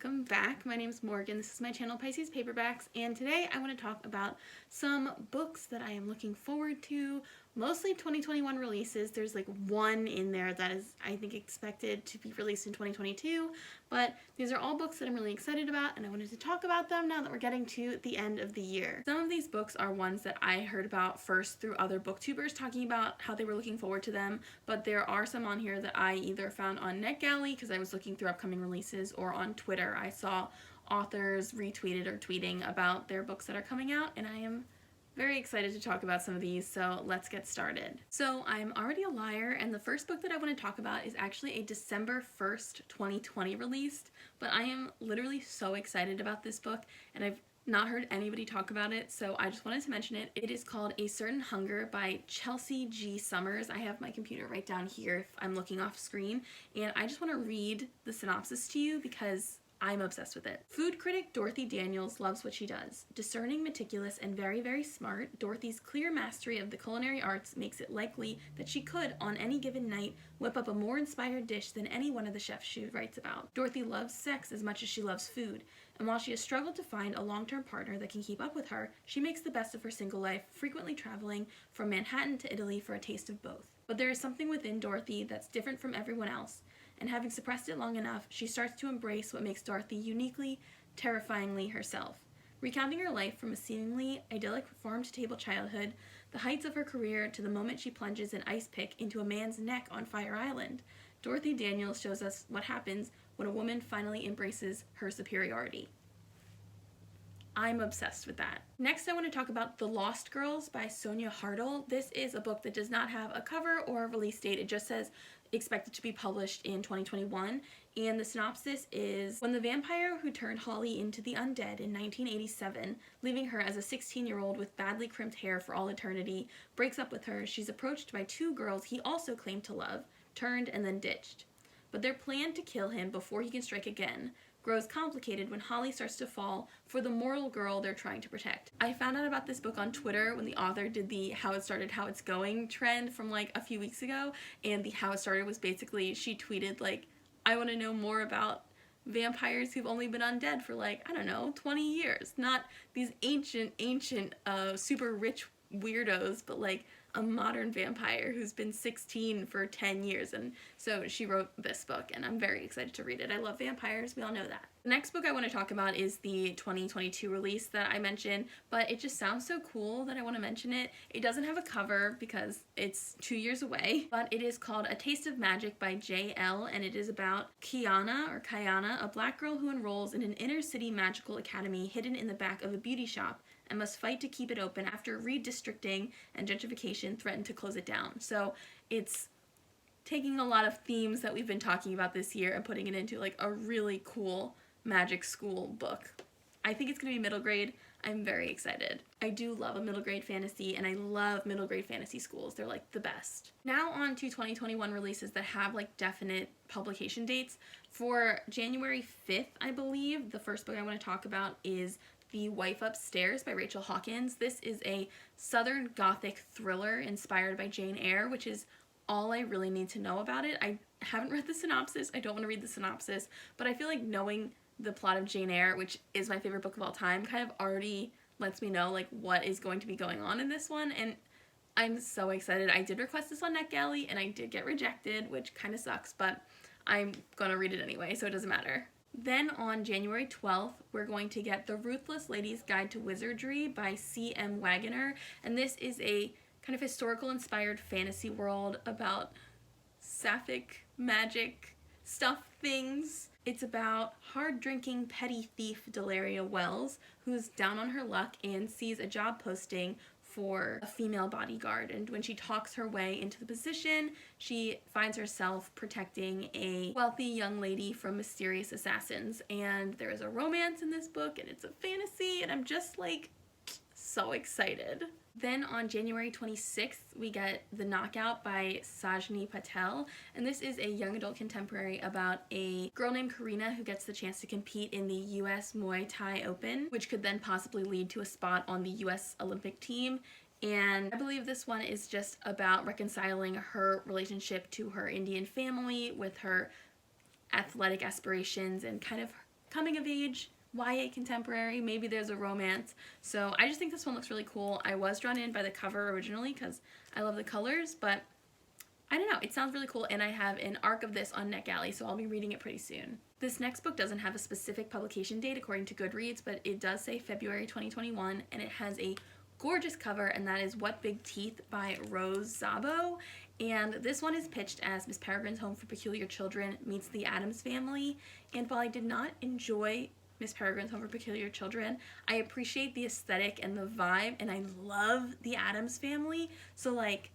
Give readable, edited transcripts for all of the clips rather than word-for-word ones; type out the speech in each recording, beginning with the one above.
welcome back. My name is Morgan. This is my channel Pisces Paperbacks, and today I want to talk about some books that I am looking forward to. Mostly 2021 releases. There's like one in there that is, I think, expected to be released in 2022, but these are all books that I'm really excited about, and I wanted to talk about them now that we're getting to the end of the year. Some of these books are ones that I heard about first through other booktubers talking about how they were looking forward to them, but there are some on here that I either found on NetGalley because I was looking through upcoming releases, or on Twitter I saw authors retweeted or tweeting about their books that are coming out, and I am very excited to talk about some of these, so let's get started. So I'm already a liar, and the first book that I want to talk about is actually a December 1st, 2020 released, but I am literally so excited about this book, and I've not heard anybody talk about it, so I just wanted to mention it. It is called A Certain Hunger by Chelsea G. Summers. I have my computer right down here if I'm looking off screen, and I just want to read the synopsis to you because I'm obsessed with it. Food critic Dorothy Daniels loves what she does. Discerning, meticulous, and very, very smart, Dorothy's clear mastery of the culinary arts makes it likely that she could, on any given night, whip up a more inspired dish than any one of the chefs she writes about. Dorothy loves sex as much as she loves food, and while she has struggled to find a long-term partner that can keep up with her, she makes the best of her single life, frequently traveling from Manhattan to Italy for a taste of both. But there is something within Dorothy that's different from everyone else, and having suppressed it long enough, she starts to embrace what makes Dorothy uniquely, terrifyingly herself. Recounting her life from a seemingly idyllic farm-to-table childhood, the heights of her career, to the moment she plunges an ice pick into a man's neck on Fire Island, Dorothy Daniels shows us what happens when a woman finally embraces her superiority. I'm obsessed with that. Next, I want to talk about The Lost Girls by Sonia Hartl. This is a book that does not have a cover or a release date. It just says expected to be published in 2021, and the synopsis is: when the vampire who turned Holly into the undead in 1987, leaving her as a 16-year-old with badly crimped hair for all eternity, breaks up with her, she's approached by two girls he also claimed to love, turned and then ditched. But their plan to kill him before he can strike again grows complicated when Holly starts to fall for the mortal girl they're trying to protect. I found out about this book on Twitter when the author did the How It Started, How It's Going trend from like a few weeks ago, and the How It Started was basically, she tweeted like, I want to know more about vampires who've only been undead for like, I don't know, 20 years. Not these ancient, super rich weirdos, but like a modern vampire who's been 16 for 10 years, and so she wrote this book, and I'm very excited to read it. I love vampires, we all know that. The next book I want to talk about is the 2022 release that I mentioned, but it just sounds so cool that I want to mention it. It doesn't have a cover because it's 2 years away, but it is called A Taste of Magic by Elle, and it is about Kayana, a black girl who enrolls in an inner city magical academy hidden in the back of a beauty shop and must fight to keep it open after redistricting and gentrification threaten to close it down. So it's taking a lot of themes that we've been talking about this year and putting it into like a really cool magic school book. I think it's going to be middle grade. I'm very excited. I do love a middle grade fantasy, and I love middle grade fantasy schools. They're like the best. Now on to 2021 releases that have like definite publication dates. For January 5th, I believe, the first book I want to talk about is The Wife Upstairs by Rachel Hawkins. This is a Southern Gothic thriller inspired by Jane Eyre, which is all I really need to know about it. I haven't read the synopsis. I don't want to read the synopsis, but I feel like knowing the plot of Jane Eyre, which is my favorite book of all time, kind of already lets me know like what is going to be going on in this one, and I'm so excited. I did request this on NetGalley, and I did get rejected, which kind of sucks, but I'm gonna read it anyway, so it doesn't matter. Then on January 12th, we're going to get The Ruthless Lady's Guide to Wizardry by C.M. Waggoner, and this is a kind of historical inspired fantasy world about sapphic magic stuff things. It's about hard-drinking petty thief Delaria Wells, who's down on her luck and sees a job posting for a female bodyguard, and when she talks her way into the position, she finds herself protecting a wealthy young lady from mysterious assassins, and there is a romance in this book, and it's a fantasy, and I'm just like so excited. Then on January 26th, we get The Knockout by Sajni Patel, and this is a young adult contemporary about a girl named Karina who gets the chance to compete in the US Muay Thai Open, which could then possibly lead to a spot on the US Olympic team. And I believe this one is just about reconciling her relationship to her Indian family with her athletic aspirations and kind of coming of age YA contemporary. Maybe there's a romance. So I just think this one looks really cool. I was drawn in by the cover originally because I love the colors, but I don't know, it sounds really cool, and I have an arc of this on NetGalley, so I'll be reading it pretty soon. This next book doesn't have a specific publication date according to Goodreads, but it does say February 2021, and it has a gorgeous cover, and that is What Big Teeth by Rose Szabo. And this one is pitched as Miss Peregrine's Home for Peculiar Children meets the Addams Family. And while I did not enjoy Miss Peregrine's Home for Peculiar Children, I appreciate the aesthetic and the vibe, and I love the Addams Family. So like,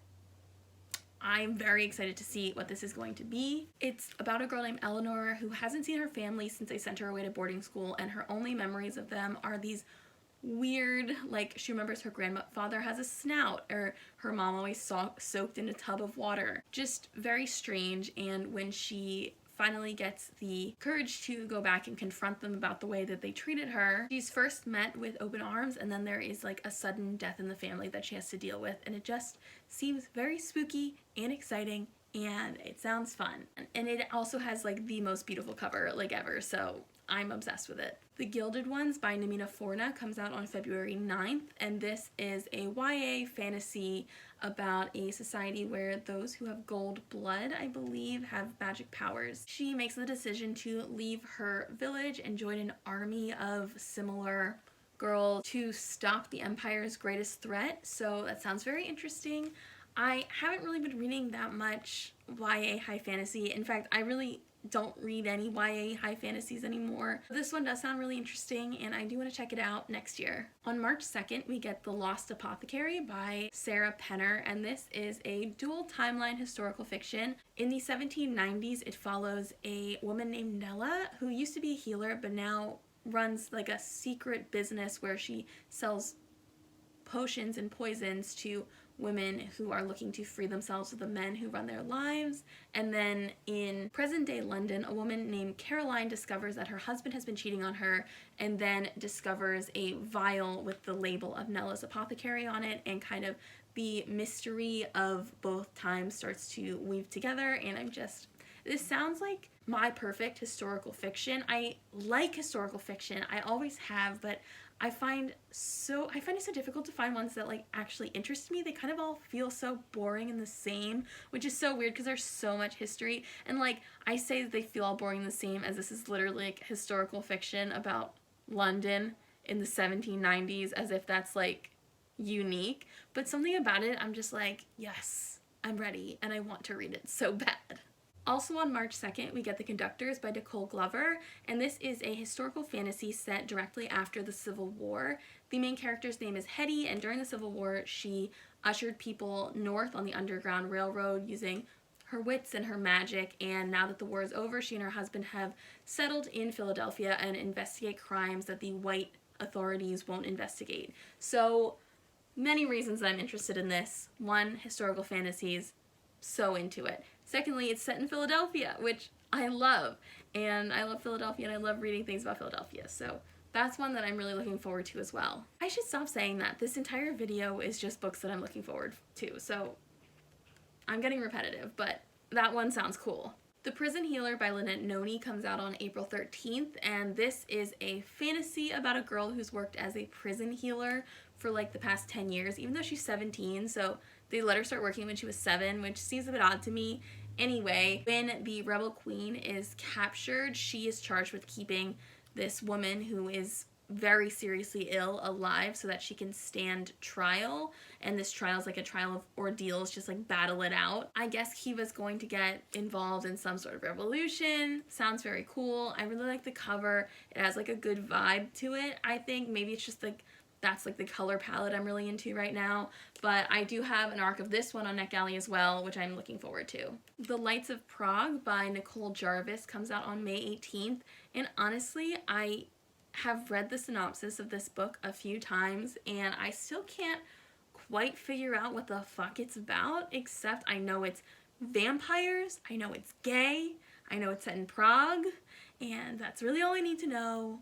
I'm very excited to see what this is going to be. It's about a girl named Eleanor who hasn't seen her family since they sent her away to boarding school, and her only memories of them are these weird, like, she remembers her grandfather has a snout, or her mom always soaked in a tub of water. Just very strange. And when she finally gets the courage to go back and confront them about the way that they treated her, she's first met with open arms, and then there is like a sudden death in the family that she has to deal with, and it just seems very spooky and exciting, and it sounds fun. And it also has like the most beautiful cover like ever, so I'm obsessed with it. The Gilded Ones by Namina Forna comes out on February 9th, and this is a YA fantasy about a society where those who have gold blood, I believe, have magic powers. She makes the decision to leave her village and join an army of similar girls to stop the Empire's greatest threat, so that sounds very interesting. I haven't really been reading that much YA high fantasy. In fact, I really don't read any YA high fantasies anymore. This one does sound really interesting, and I do want to check it out next year. On March 2nd, we get The Lost Apothecary by Sarah Penner, and this is a dual timeline historical fiction. In the 1790s, it follows a woman named Nella who used to be a healer but now runs like a secret business where she sells potions and poisons to women who are looking to free themselves of the men who run their lives. And then in present-day London, a woman named Caroline discovers that her husband has been cheating on her, and then discovers a vial with the label of Nella's Apothecary on it, and kind of the mystery of both times starts to weave together. And this sounds like my perfect historical fiction. I like historical fiction, I always have, but I find it so difficult to find ones that like actually interest me. They kind of all feel so boring and the same, which is so weird because there's so much history. And like, I say that they feel all boring and the same as this is literally like historical fiction about London in the 1790s, as if that's like unique. But something about it, I'm just like, yes, I'm ready and I want to read it so bad. Also on March 2nd, we get The Conductors by Nicole Glover, and this is a historical fantasy set directly after the Civil War. The main character's name is Hetty, and during the Civil War, she ushered people north on the Underground Railroad using her wits and her magic, and now that the war is over, she and her husband have settled in Philadelphia and investigate crimes that the white authorities won't investigate. So, many reasons that I'm interested in this. One, historical fantasies, so into it. Secondly, it's set in Philadelphia, which I love, and I love Philadelphia, and I love reading things about Philadelphia, so that's one that I'm really looking forward to as well. I should stop saying that. This entire video is just books that I'm looking forward to, so I'm getting repetitive, but that one sounds cool. The Prison Healer by Lynette Noni comes out on April 13th, and this is a fantasy about a girl who's worked as a prison healer for like the past 10 years, even though she's 17, so they let her start working when she was 7, which seems a bit odd to me. Anyway, when the rebel queen is captured, she is charged with keeping this woman who is very seriously ill alive so that she can stand trial, and this trial is like a trial of ordeals, just like battle it out. I guess Kiva's going to get involved in some sort of revolution. Sounds very cool. I really like the cover. It has like a good vibe to it. I think maybe it's just like that's like the color palette I'm really into right now, but I do have an arc of this one on NetGalley as well, which I'm looking forward to. The Lights of Prague by Nicole Jarvis comes out on May 18th, and honestly, I have read the synopsis of this book a few times, and I still can't quite figure out what the fuck it's about, except I know it's vampires, I know it's gay, I know it's set in Prague, and that's really all I need to know.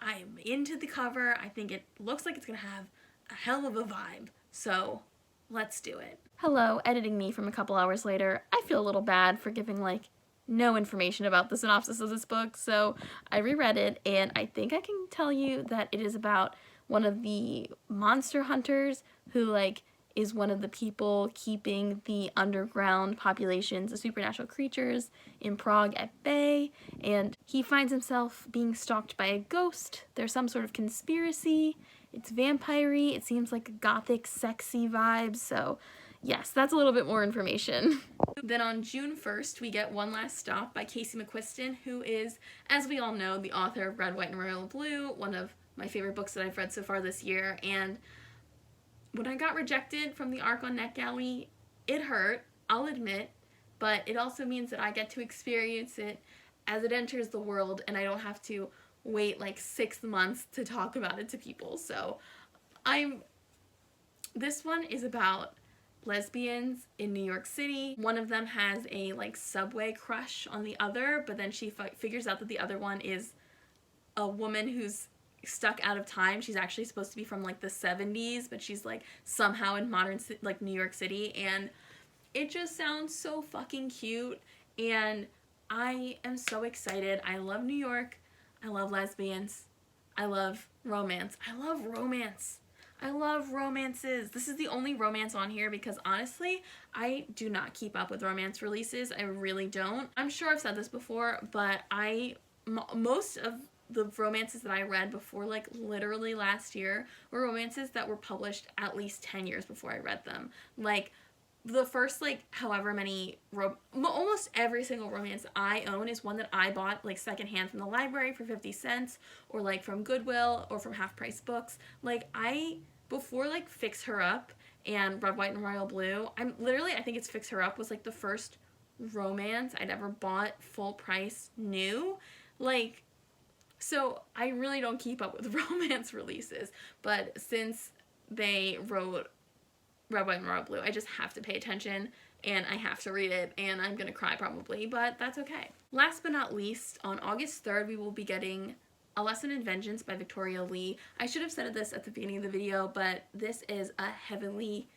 I'm into the cover. I think it looks like it's gonna have a hell of a vibe, so let's do it. Hello, editing me from a couple hours later. I feel a little bad for giving like no information about the synopsis of this book, so I reread it, and I think I can tell you that it is about one of the monster hunters who, like, is one of the people keeping the underground populations of supernatural creatures in Prague at bay, and he finds himself being stalked by a ghost. There's some sort of conspiracy. It's vampire-y. It seems like gothic, sexy vibes, so yes, that's a little bit more information. Then on June 1st, we get One Last Stop by Casey McQuiston, who is, as we all know, the author of Red, White, and Royal Blue, one of my favorite books that I've read so far this year. And when I got rejected from the ARC on NetGalley, it hurt, I'll admit, but it also means that I get to experience it as it enters the world, and I don't have to wait like 6 months to talk about it to people. So this one is about lesbians in New York City. One of them has a like subway crush on the other, but then she figures out that the other one is a woman who's stuck out of time. She's actually supposed to be from like the 70s, but she's like somehow in modern like New York City, and it just sounds so fucking cute, and I am so excited. I love New York. I love lesbians. I love romance. I love romance. I love romances. This is the only romance on here because honestly, I do not keep up with romance releases. I really don't. I'm sure I've said this before, but most of the romances that I read before like literally last year were romances that were published at least 10 years before I read them. Like the first like however many almost every single romance I own is one that I bought like secondhand from the library for 50 cents or like from Goodwill or from Half Price Books. Like before like Fix Her Up and Red, White, and Royal Blue, I think it's Fix Her Up was like the first romance I'd ever bought full price new. Like, so I really don't keep up with romance releases, but since they wrote Red, White, and Royal Blue, I just have to pay attention and I have to read it, and I'm gonna cry probably, but that's okay. Last but not least, on August 3rd, we will be getting A Lesson in Vengeance by Victoria Lee. I should have said this at the beginning of the video, but this is a heavily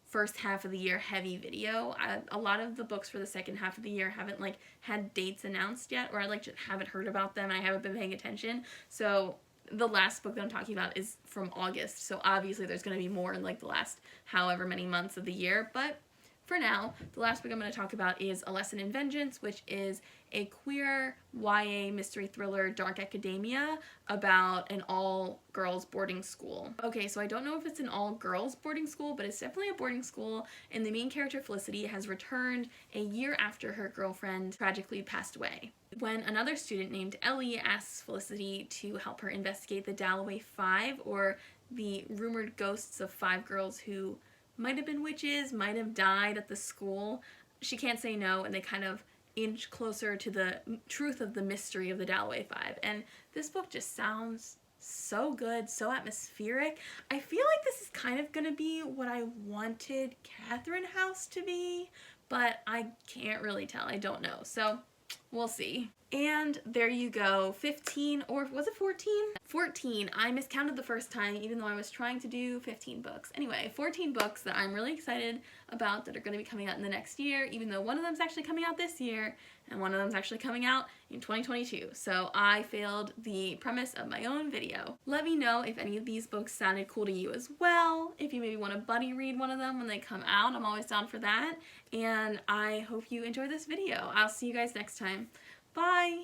first half of the year heavy video. A lot of the books for the second half of the year haven't like had dates announced yet, or I like just haven't heard about them and I haven't been paying attention. So the last book that I'm talking about is from August, so obviously there's going to be more in like the last however many months of the year, but for now, the last book I'm going to talk about is A Lesson in Vengeance, which is a queer YA mystery thriller dark academia about an all-girls boarding school. Okay, so I don't know if it's an all-girls boarding school, but it's definitely a boarding school, and the main character, Felicity, has returned a year after her girlfriend tragically passed away. When another student named Elle asks Felicity to help her investigate the Dalloway Five, or the rumored ghosts of 5 girls who might have been witches, might have died at the school, she can't say no, and they kind of inch closer to the truth of the mystery of the Dalloway Five. And this book just sounds so good, so atmospheric. I feel like this is kind of going to be what I wanted Catherine House to be, but I can't really tell. I don't know. So we'll see. And there you go, 15, or was it 14? 14. I miscounted the first time, even though I was trying to do 15 books. Anyway, 14 books that I'm really excited about that are going to be coming out in the next year, even though one of them is actually coming out this year, and one of them is actually coming out in 2022. So I failed the premise of my own video. Let me know if any of these books sounded cool to you as well. If you maybe want to buddy read one of them when they come out, I'm always down for that. And I hope you enjoy this video. I'll see you guys next time. Bye!